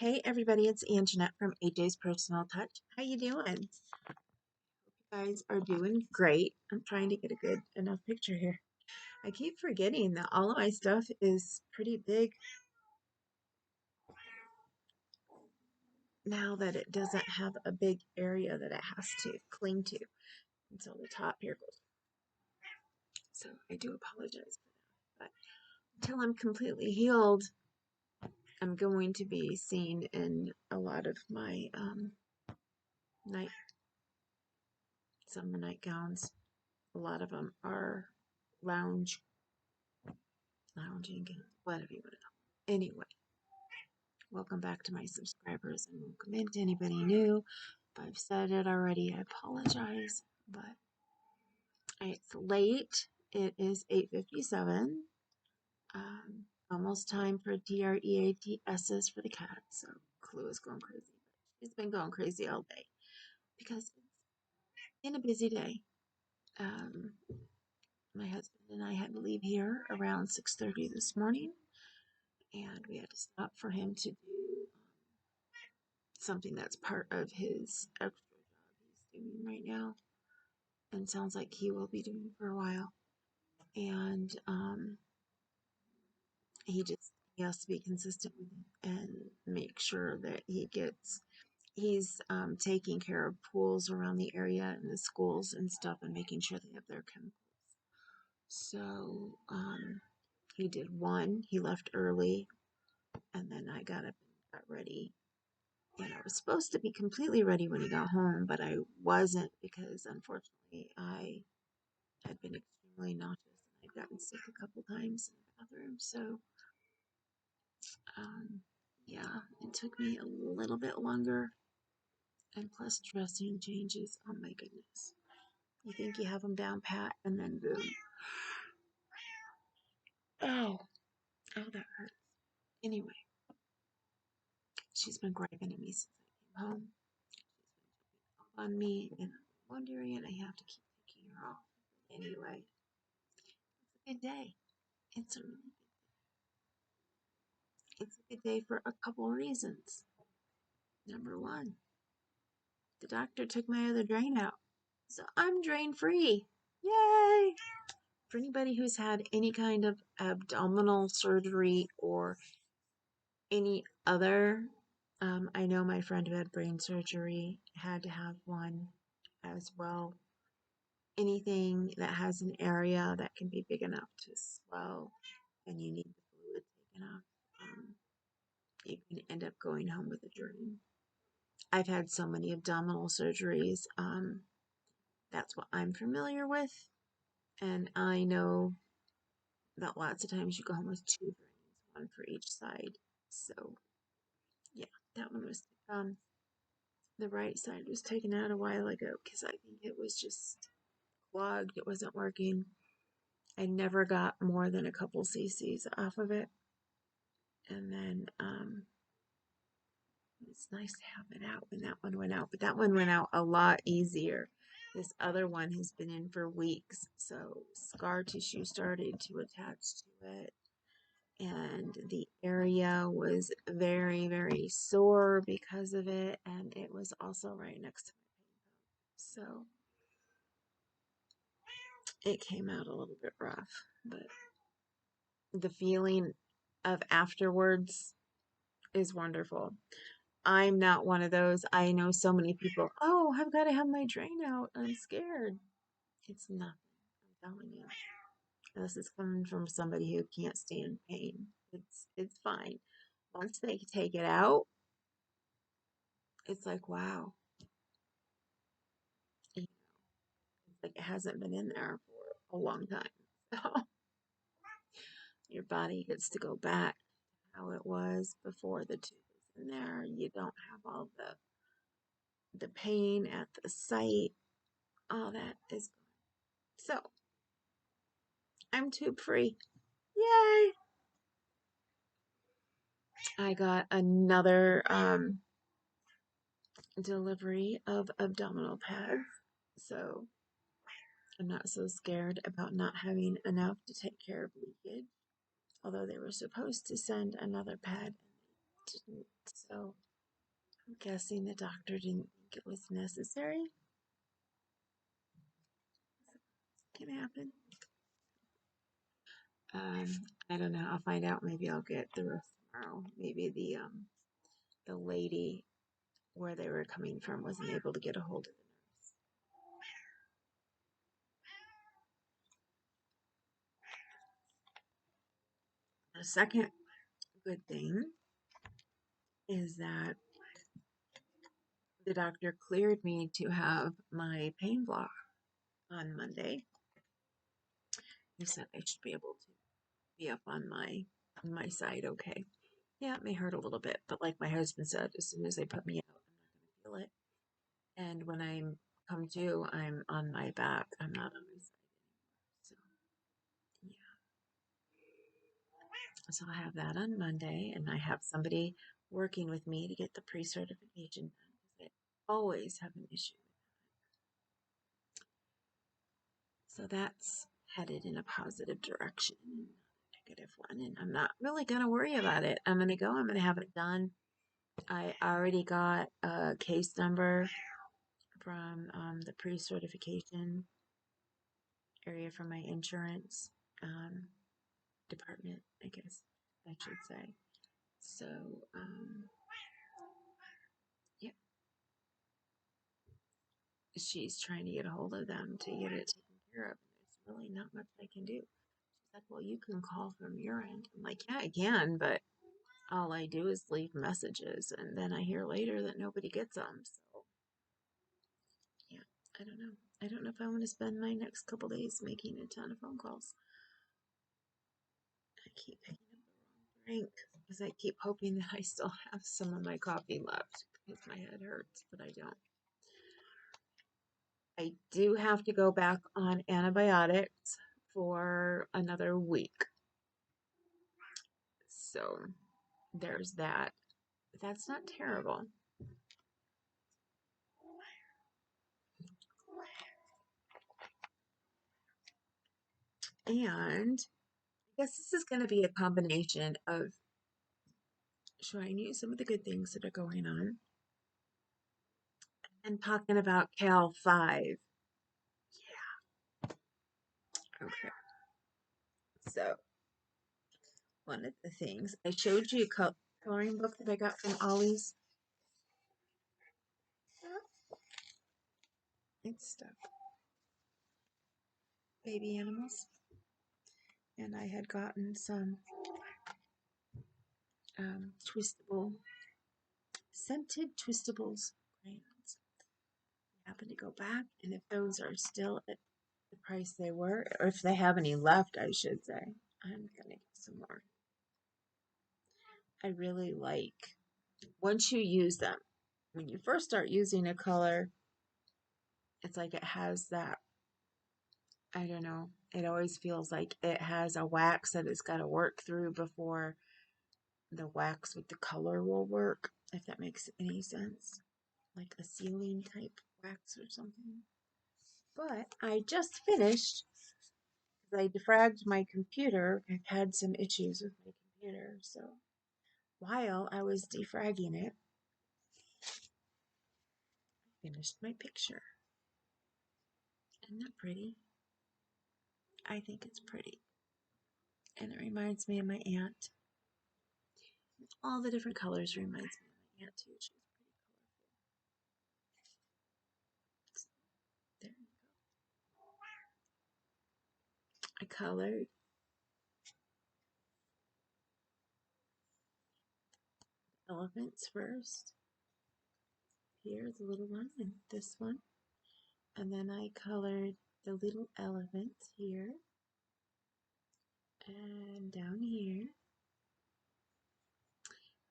Hey everybody, it's Anjanette from AJ's Personal Touch. How you doing? Hope you guys are doing great. I'm trying to get a good enough picture here. I keep forgetting that all of my stuff is pretty big now that it doesn't have a big area that it has to cling to until the top here goes. So I do apologize for that. But until I'm completely healed, I'm going to be seen in a lot of my night summer nightgowns. A lot of them are lounging, whatever you want to know. Anyway, welcome back to my subscribers and welcome into anybody new. If I've said it already, I apologize, but it's late. It is 8:57. Almost time for DREATSs for the cat. So Clue is going crazy. She's been going crazy all day because it's been a busy day. My husband and I had to leave here around 6:30 this morning, and we had to stop for him to do something that's part of his extra job he's doing right now, and sounds like he will be doing for a while. And he has to be consistent with it and make sure that he's taking care of pools around the area and the schools and stuff, and making sure they have their chemicals. So he did one. He left early, and then I got up and got ready. And I was supposed to be completely ready when he got home, but I wasn't because unfortunately I had been extremely nauseous and I'd gotten sick a couple times in the bathroom. So, um, yeah, it took me a little bit longer. And plus dressing changes. Oh my goodness. You think you have them down pat and then boom. Oh, that hurts. Anyway, she's been griping at me since I came home. She's been on me and I'm wondering, and I have to keep picking her off. Anyway, it's a good day. It's a really It's a good day for a couple of reasons. Number one, the doctor took my other drain out, so I'm drain free. Yay! For anybody who's had any kind of abdominal surgery or any other, I know my friend who had brain surgery had to have one as well. Anything that has an area that can be big enough to swell and you need the fluid taken off, you can end up going home with a drain. I've had so many abdominal surgeries. That's what I'm familiar with. And I know that lots of times you go home with two drains, one for each side. So, yeah, that one was, the right side was taken out a while ago because I think it was just clogged. It wasn't working. I never got more than a couple cc's off of it. And then, it's nice to have it out when that one went out, but that one went out a lot easier. This other one has been in for weeks, so scar tissue started to attach to it, and the area was very, very sore because of it, and it was also right next to my pain pump. So it came out a little bit rough, but the feeling of afterwards is wonderful. I'm not one of those. I know so many people, oh, I've got to have my drain out. I'm scared. It's nothing. I'm telling you. This is coming from somebody who can't stand pain. It's fine. Once they take it out, it's like, wow. You know, it's like it hasn't been in there for a long time. So your body gets to go back to how it was before the tube is in there. You don't have all the pain at the site. All that is gone. So I'm tube free. Yay! I got another delivery of abdominal pads, so I'm not so scared about not having enough to take care of leakage. Although they were supposed to send another pad, and didn't. So I'm guessing the doctor didn't think it was necessary. Can happen. I don't know. I'll find out. Maybe I'll get the rest tomorrow. Maybe the lady where they were coming from wasn't able to get a hold of the nurse. The second good thing is that the doctor cleared me to have my pain block on Monday. He said I should be able to be up on my side okay. Yeah, it may hurt a little bit, but like my husband said, as soon as they put me out, I'm not going to feel it. And when I come to, I'm on my back. I'm not on my side anymore. So, yeah. So I have that on Monday, and I have somebody working with me to get the pre-certification done because I always have an issue with that. So that's headed in a positive direction, not a negative one. And I'm not really going to worry about it. I'm going to go. I'm going to have it done. I already got a case number from the pre-certification area from my insurance department, I guess I should say. So, yeah, she's trying to get a hold of them to get it taken care of. There's really not much I can do. She's like, well, you can call from your end. I'm like, yeah, I can, but all I do is leave messages, and then I hear later that nobody gets them. So, yeah, I don't know. I don't know if I want to spend my next couple days making a ton of phone calls. I keep picking up the wrong drink because I keep hoping that I still have some of my coffee left because my head hurts, but I don't. I do have to go back on antibiotics for another week. So there's that. But that's not terrible. And I guess this is going to be a combination of showing you some of the good things that are going on and talking about Cal 5. Yeah. Okay. So one of the things I showed you a coloring book that I got from Ollie's. It's stuck. Baby animals. And I had gotten some twistable, scented twistables crayons. I happen to go back, and if those are still at the price they were, or if they have any left, I should say, I'm gonna get some more. I really like, once you use them, when you first start using a color, it's like it has that, I don't know, it always feels like it has a wax that it's got to work through before the wax with the color will work, if that makes any sense. Like a sealing type wax or something. But I just finished, because I defragged my computer. I've had some issues with my computer, so while I was defragging it, I finished my picture. Isn't that pretty? I think it's pretty. And it reminds me of my aunt. All the different colors reminds me of my aunt too. She was pretty colorful. There you go. I colored elephants first. Here's the little one and this one. And then I colored the little elephants here and down here.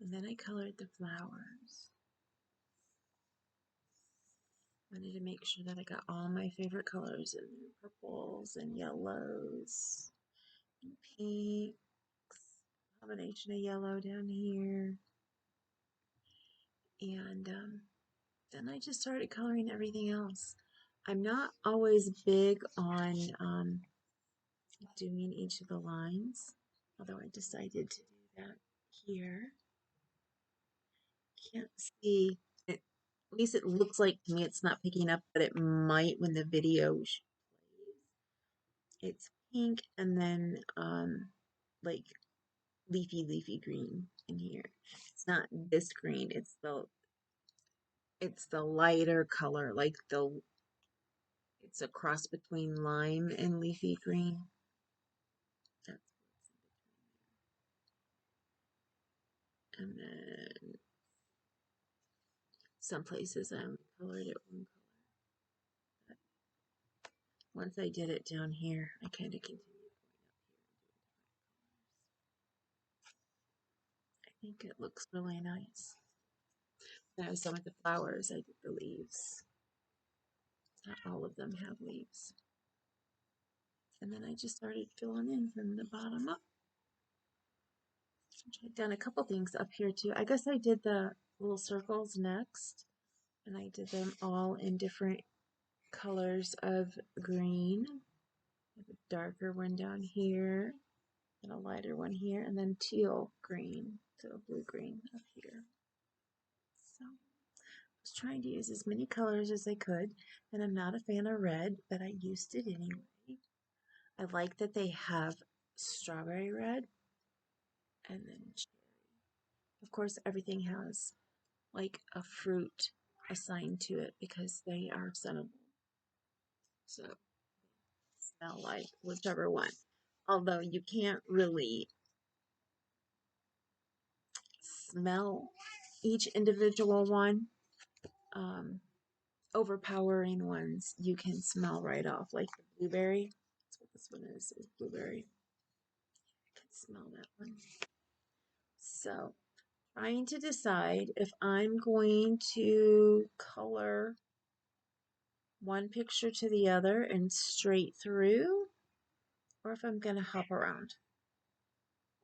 And then I colored the flowers. I wanted to make sure that I got all my favorite colors in there. Purples and yellows and pinks. Combination of yellow down here. And then I just started coloring everything else. I'm not always big on doing each of the lines, although I decided to do that here. can't see it. At least it looks like to me it's not picking up, but it might when the video plays. It's pink and then like leafy green in here. It's not this green, it's the lighter color, like it's a cross between lime and leafy green. That's and then some places I only colored it one color. But once I did it down here, I kind of continued going up here. I think it looks really nice. Then I was done with the flowers, I did the leaves. Not all of them have leaves. And then I just started filling in from the bottom up. I've done a couple things up here too. I guess I did the little circles next, and I did them all in different colors of green. A darker one down here, and a lighter one here, and then teal green, so blue green up here. So I was trying to use as many colors as I could, and I'm not a fan of red, but I used it anyway. I like that they have strawberry red and then cherry. Of course, everything has like a fruit assigned to it because they are scenable. So smell like whichever one. Although you can't really smell each individual one. Um, Overpowering ones you can smell right off, like the blueberry. That's what this one is blueberry. I can smell that one. So trying to decide if I'm going to color one picture to the other and straight through, or if I'm going to hop around.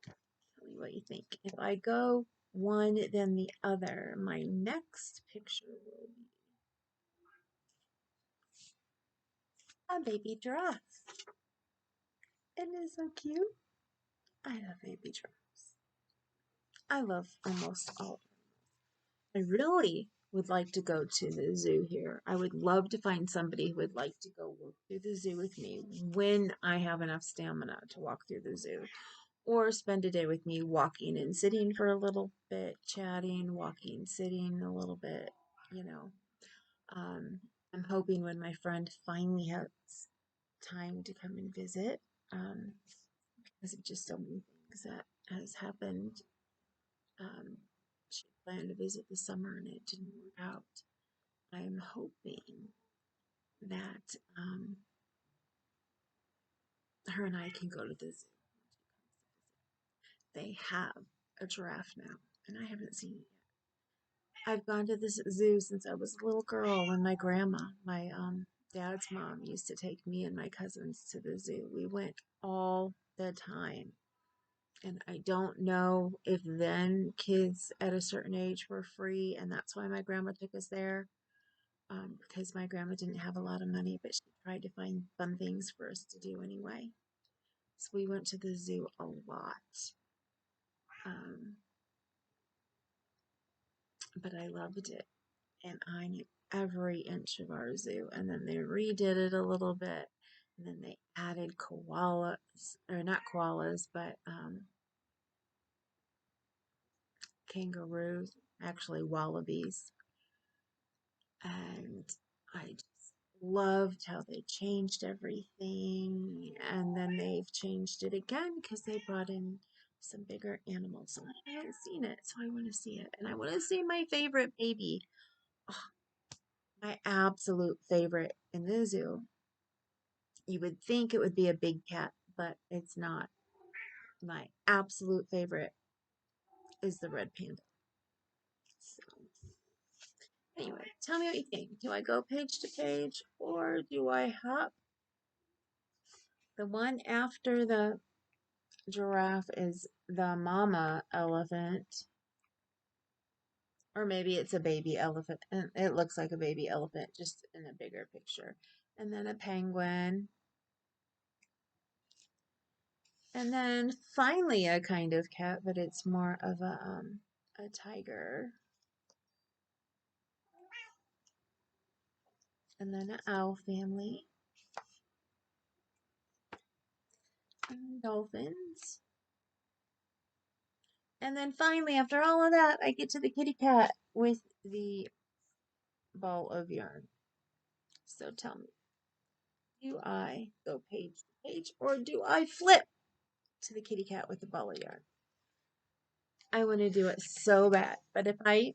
Tell me what you think. If I go one, then the other, my next picture will be a baby giraffe. It is so cute. I love baby giraffes. I love almost all. I really would like to go to the zoo here. I would love to find somebody who would like to go walk through the zoo with me when I have enough stamina to walk through the zoo. Or spend a day with me walking and sitting for a little bit, chatting, walking, sitting a little bit, you know. Um, I'm hoping when my friend finally has time to come and visit, because of just so many things that has happened. She planned to visit this summer and it didn't work out. I'm hoping that her and I can go to the zoo. They have a giraffe now, and I haven't seen it yet. I've gone to this zoo since I was a little girl, and my grandma, my dad's mom, used to take me and my cousins to the zoo. We went all the time. And I don't know if then kids at a certain age were free, and that's why my grandma took us there. Because my grandma didn't have a lot of money, but she tried to find fun things for us to do anyway. So we went to the zoo a lot. Um, but I loved it, and I knew every inch of our zoo. And then they redid it a little bit, and then they added koalas, or not koalas, but kangaroos, actually wallabies. And I just loved how they changed everything. And then they've changed it again because they brought in some bigger animals. And I haven't seen it, so I want to see it. And I want to see my favorite baby. Oh, my absolute favorite in the zoo. You would think it would be a big cat, but it's not. My absolute favorite is the red panda. So, anyway, tell me what you think. Do I go page to page or do I hop? The one after the giraffe is the mama elephant. Or maybe it's a baby elephant. And it looks like a baby elephant just in a bigger picture. And then a penguin. And then finally a kind of cat, but it's more of a tiger. and then an owl family, and dolphins. And then finally, after all of that, I get to the kitty cat with the ball of yarn. So tell me, do I go page to page or do I flip to the kitty cat with the ball of yarn? I want to do it so bad, but if I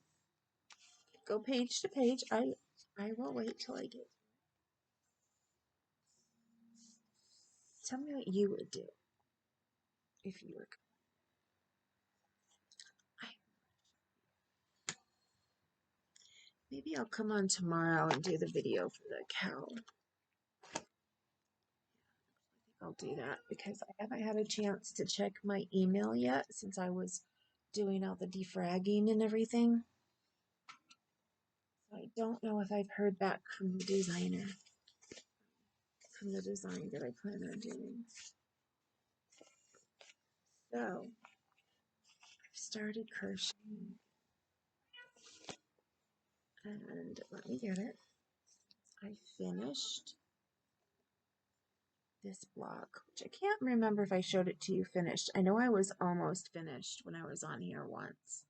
go page to page, I will wait till I get. Tell me what you would do if you were. Maybe I'll come on tomorrow and do the video for the cow. I'll do that because I haven't had a chance to check my email yet since I was doing all the defragging and everything. So I don't know if I've heard back from the designer, from the design that I plan on doing. So I've started crocheting and let me get it. I finished this block, which I can't remember if I showed it to you finished. I know I was almost finished when I was on here once.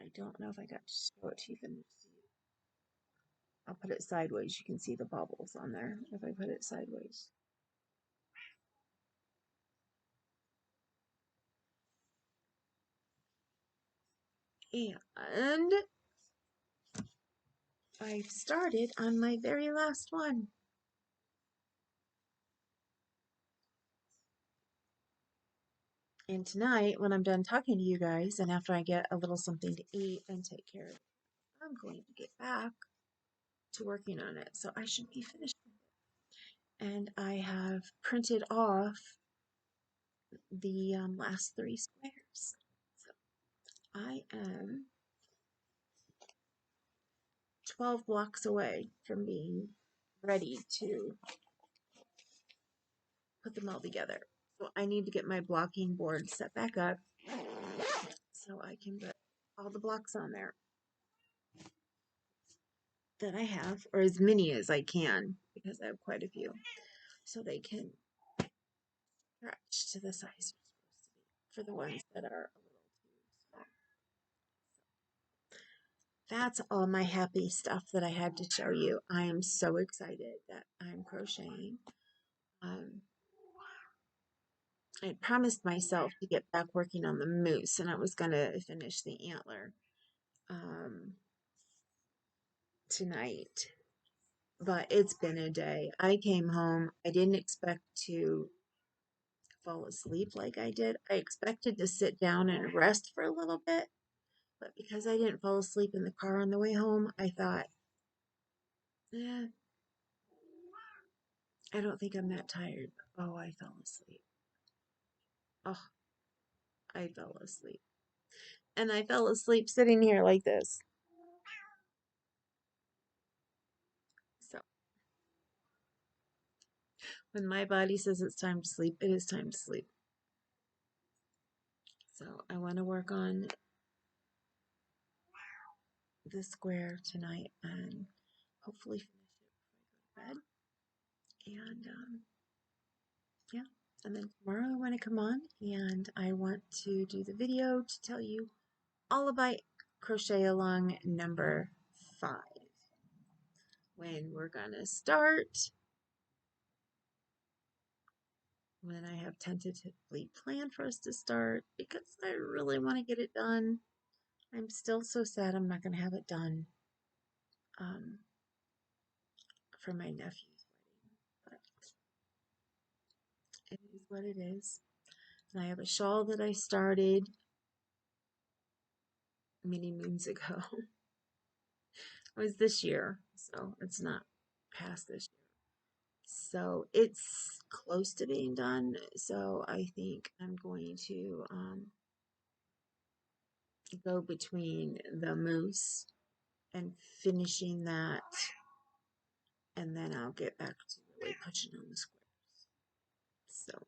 I don't know if I got to show it to you finished. I'll put it sideways. You can see the bubbles on there if I put it sideways. And I've started on my very last one. And tonight, when I'm done talking to you guys, and after I get a little something to eat and take care of it, I'm going to get back to working on it. So I should be finished with it. And I have printed off the last 3 squares. So I am 12 blocks away from being ready to put them all together. So I need to get my blocking board set back up so I can put all the blocks on there that I have, or as many as I can, because I have quite a few, so they can stretch to the size for the ones that are a little too small. That's all my happy stuff that I had to show you. I am so excited that I'm crocheting. I promised myself to get back working on the moose, and I was going to finish the antler tonight. But it's been a day. I came home. I didn't expect to fall asleep like I did. I expected to sit down and rest for a little bit, but because I didn't fall asleep in the car on the way home, I thought, eh, I don't think I'm that tired. Oh, I fell asleep. Oh, I fell asleep. And I fell asleep sitting here like this. So, when my body says it's time to sleep, it is time to sleep. So, I want to work on the square tonight and hopefully finish it before I go to bed. And yeah, and then tomorrow I want to come on and I want to do the video to tell you all about crochet along number 5, when we're gonna start, when I have tentatively planned for us to start, because I really want to get it done. I'm still so sad I'm not gonna have it done um, for my nephew's wedding, but it is what it is. And I have a shawl that I started many moons ago. It was this year, so it's not past this year. So it's close to being done. So I think I'm going to go between the moose and finishing that, and then I'll get back to really pushing on the squares. So,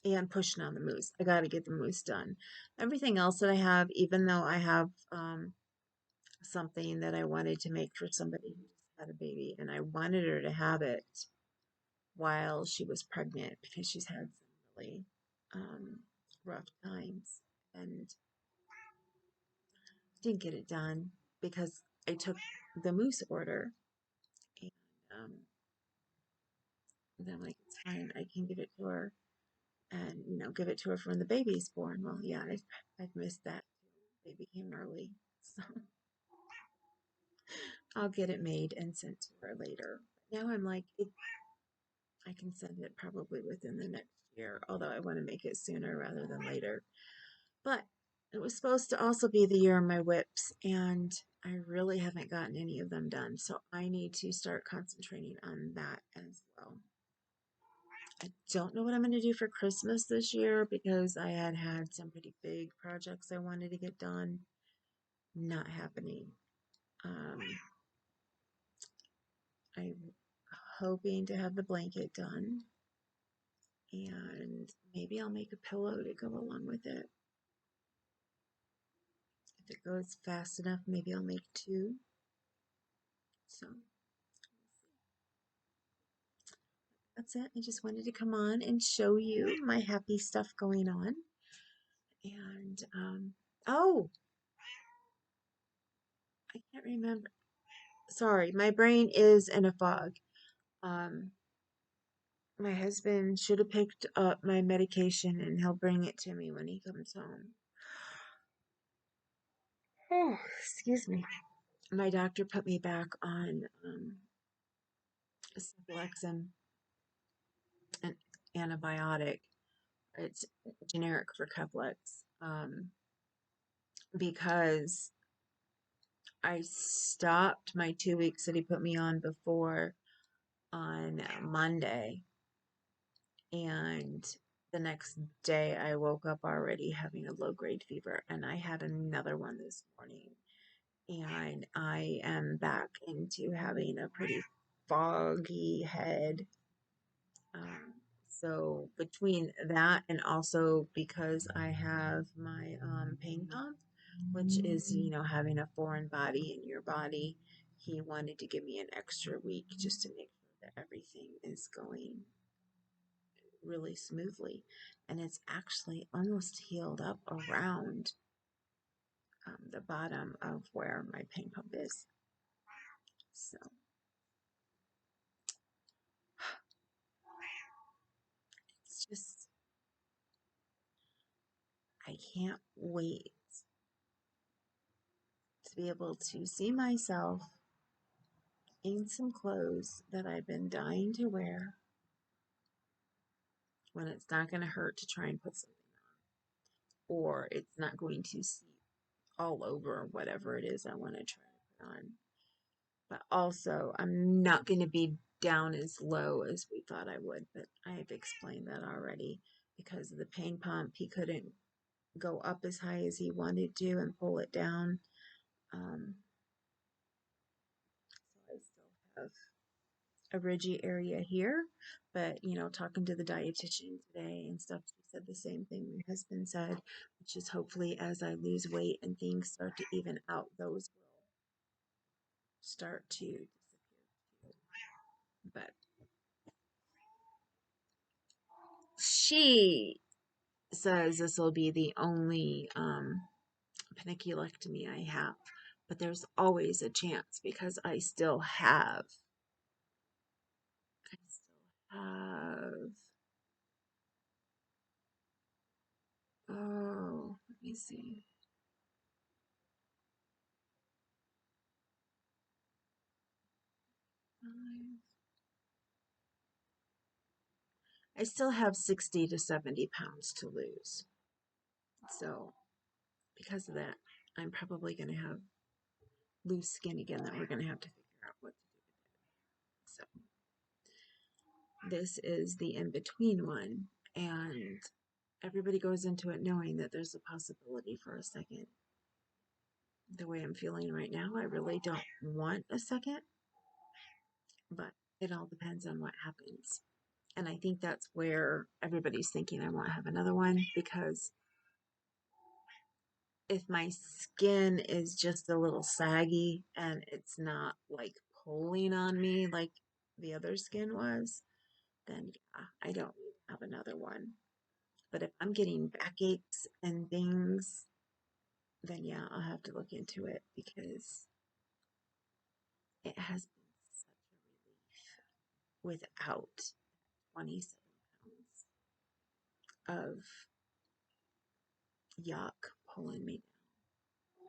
and pushing on the moose. I got to get the moose done. Everything else that I have, even though I have something that I wanted to make for somebody had a baby, and I wanted her to have it while she was pregnant because she's had some really um, rough times and didn't get it done because I took the moose order and um, then I'm like, it's fine, I can give it to her and give it to her when the baby's born. Well, yeah, I've missed that. Baby came early, so I'll get it made and sent to her later. Now I'm like, I can send it probably within the next year, although I want to make it sooner rather than later. But it was supposed to also be the year of my whips, and I really haven't gotten any of them done. So I need to start concentrating on that as well. I don't know what I'm going to do for Christmas this year because I had some pretty big projects I wanted to get done. Not happening. Um, I'm hoping to have the blanket done, and maybe I'll make a pillow to go along with it. If it goes fast enough, maybe I'll make two. So that's it. I just wanted to come on and show you my happy stuff going on. And oh, I can't remember. Sorry, my brain is in a fog. Um, my husband should have picked up my medication and he'll bring it to me when he comes home. Oh, excuse me. My doctor put me back on Cephalexin, an antibiotic. It's generic for Keflex, because I stopped my 2 weeks that he put me on before on Monday, and the next day I woke up already having a low grade fever, and I had another one this morning, and I am back into having a pretty foggy head. So between that and also because I have my pain pump, which is, having a foreign body in your body, he wanted to give me an extra week just to make sure that everything is going really smoothly. And it's actually almost healed up around the bottom of where my pain pump is. So it's just, I can't wait to be able to see myself in some clothes that I've been dying to wear when it's not going to hurt to try and put something on, or it's not going to seep all over whatever it is I want to try to put on. But also, I'm not going to be down as low as we thought I would, but I've explained that already. Because of the pain pump, he couldn't go up as high as he wanted to and pull it down. So I still have a ridgy area here, but talking to the dietitian today and stuff, she said the same thing my husband said, which is hopefully as I lose weight and things start to even out, those will start to disappear. But she says this will be the only paniculectomy I have, but there's always a chance because I still have, oh, let me see. I still have 60 to 70 pounds to lose. So, because of that, I'm probably going to have loose skin again that we're going to have to figure out what to do. So, this is the in between one. And everybody goes into it knowing that there's a possibility for a second. The way I'm feeling right now, I really don't want a second, but it all depends on what happens. And I think that's where everybody's thinking I won't have another one, because if my skin is just a little saggy and it's not like pulling on me like the other skin was, then yeah, I don't have another one. But if I'm getting backaches and things, then yeah, I'll have to look into it because it has been such a relief without 27 pounds of yuck pulling me down.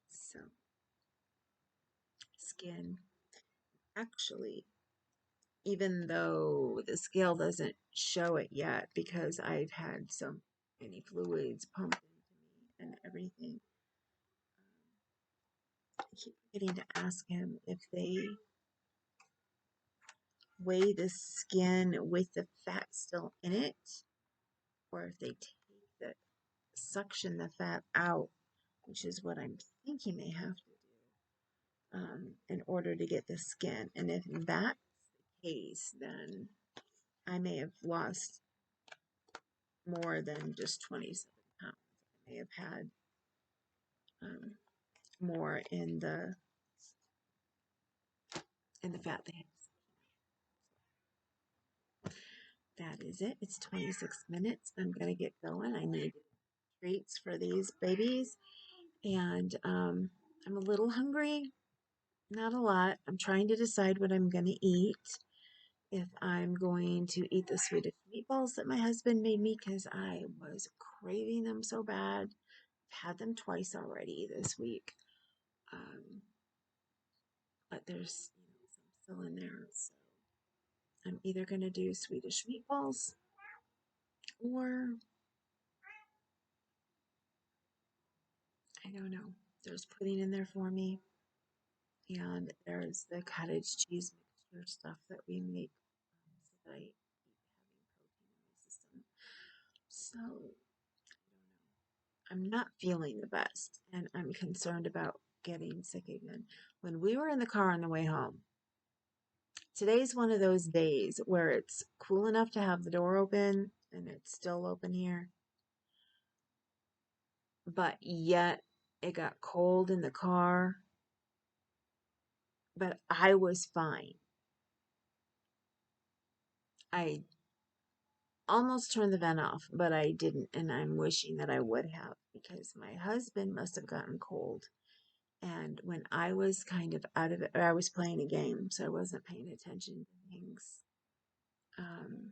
So, skin actually, even though the scale doesn't show it yet because I've had so many fluids pumped into me and everything, I keep forgetting to ask him if they weigh the skin with the fat still in it, or if they take suction the fat out, which is what I'm thinking they have to do in order to get the skin. And if that's the case, then I may have lost more than just 27 pounds. I may have had um, more in the fat they had. That is it. It's 26 minutes. I'm gonna get going. I need treats for these babies, and I'm a little hungry. Not a lot. I'm trying to decide what I'm gonna eat. If I'm going to eat the Swedish meatballs that my husband made me because I was craving them so bad. I've had them twice already this week. But there's some still in there. So I'm either going to do Swedish meatballs or I don't know. There's pudding in there for me. And there's the cottage cheese mixture stuff that we make so that I keep having protein in my system. So I don't know. I'm not feeling the best, and I'm concerned about getting sick again. When we were in the car on the way home, today's one of those days where it's cool enough to have the door open, and it's still open here, but yet it got cold in the car, but I was fine. I almost turned the vent off, but I didn't, and I'm wishing that I would have because my husband must have gotten cold. And when I was kind of out of it, or I was playing a game, so I wasn't paying attention to things. Um,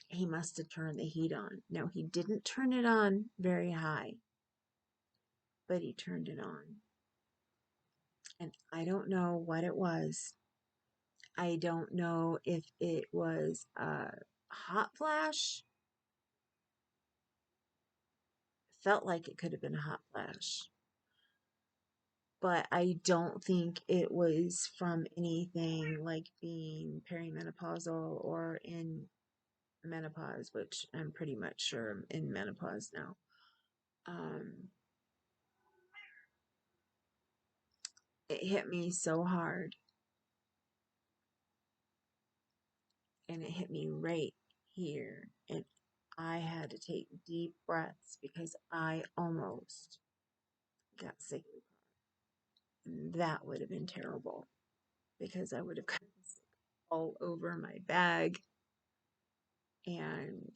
he must have turned the heat on. No, he didn't turn it on very high, but he turned it on. And I don't know what it was. I don't know if it was a hot flash. Felt like it could have been a hot flash. But I don't think it was from anything like being perimenopausal or in menopause, which I'm pretty much sure I'm in menopause now. It hit me so hard, and it hit me right here, and I had to take deep breaths because I almost got sick. And that would have been terrible because I would have gotten sick all over my bag and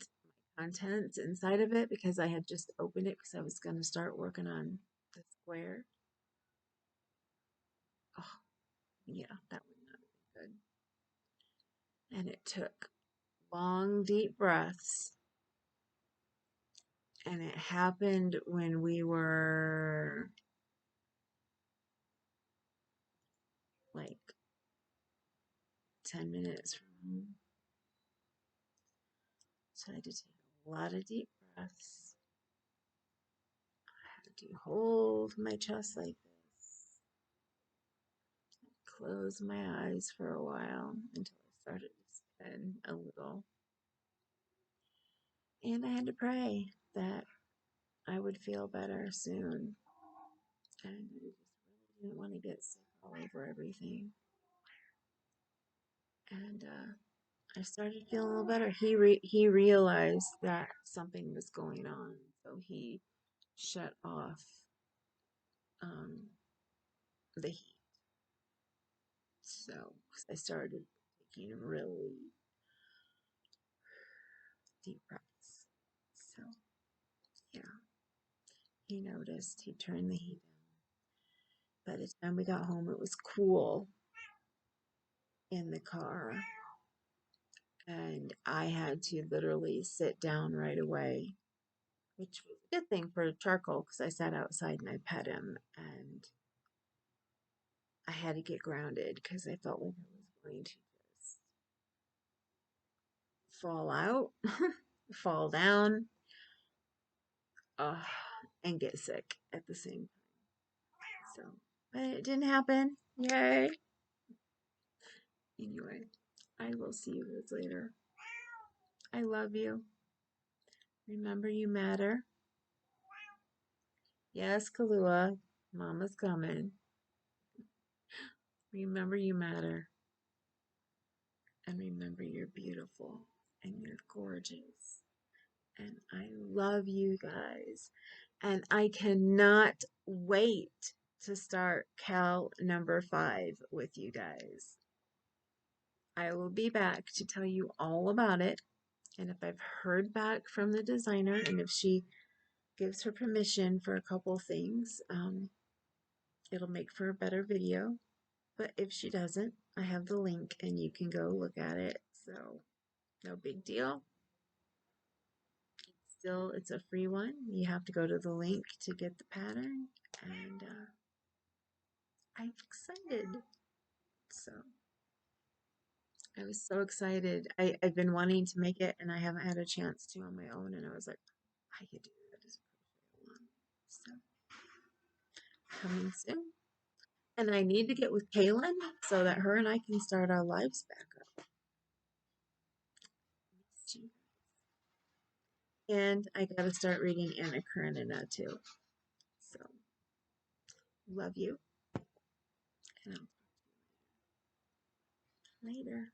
my contents inside of it because I had just opened it because I was going to start working on the square. Oh, yeah, that would not have been good. And it took long, deep breaths. And it happened when we were like 10 minutes from home. So I had to take a lot of deep breaths. I had to hold my chest like this, close my eyes for a while until I started to spin a little. And I had to pray that I would feel better soon. And I just really didn't want to get sick all over everything. And I started feeling a little better. He realized that something was going on, so he shut off the heat. So I started taking really deep breaths. So yeah, he noticed. He turned the heat down. By the time we got home, it was cool in the car, and I had to literally sit down right away, which was a good thing for charcoal because I sat outside and I pet him, and I had to get grounded because I felt like I was going to just fall out, fall down, uh, and get sick at the same time. So, but it didn't happen. Yay. Anyway, I will see you guys later. I love you. Remember, you matter. Yes, Kalua, Mama's coming. Remember, you matter. And remember, you're beautiful and you're gorgeous. And I love you guys. And I cannot wait to start Cal number 5 with you guys. I will be back to tell you all about it. And if I've heard back from the designer and if she gives her permission for a couple things, it'll make for a better video. But if she doesn't, I have the link and you can go look at it. So no big deal. Still, it's a free one. You have to go to the link to get the pattern. And I'm excited. So I was so excited. I've been wanting to make it and I haven't had a chance to on my own. And I was like, I could do that as one. So coming soon. And I need to get with Kaylin so that her and I can start our lives back up. And I got to start reading Anna Karenina too. So love you. And I'll talk to you later.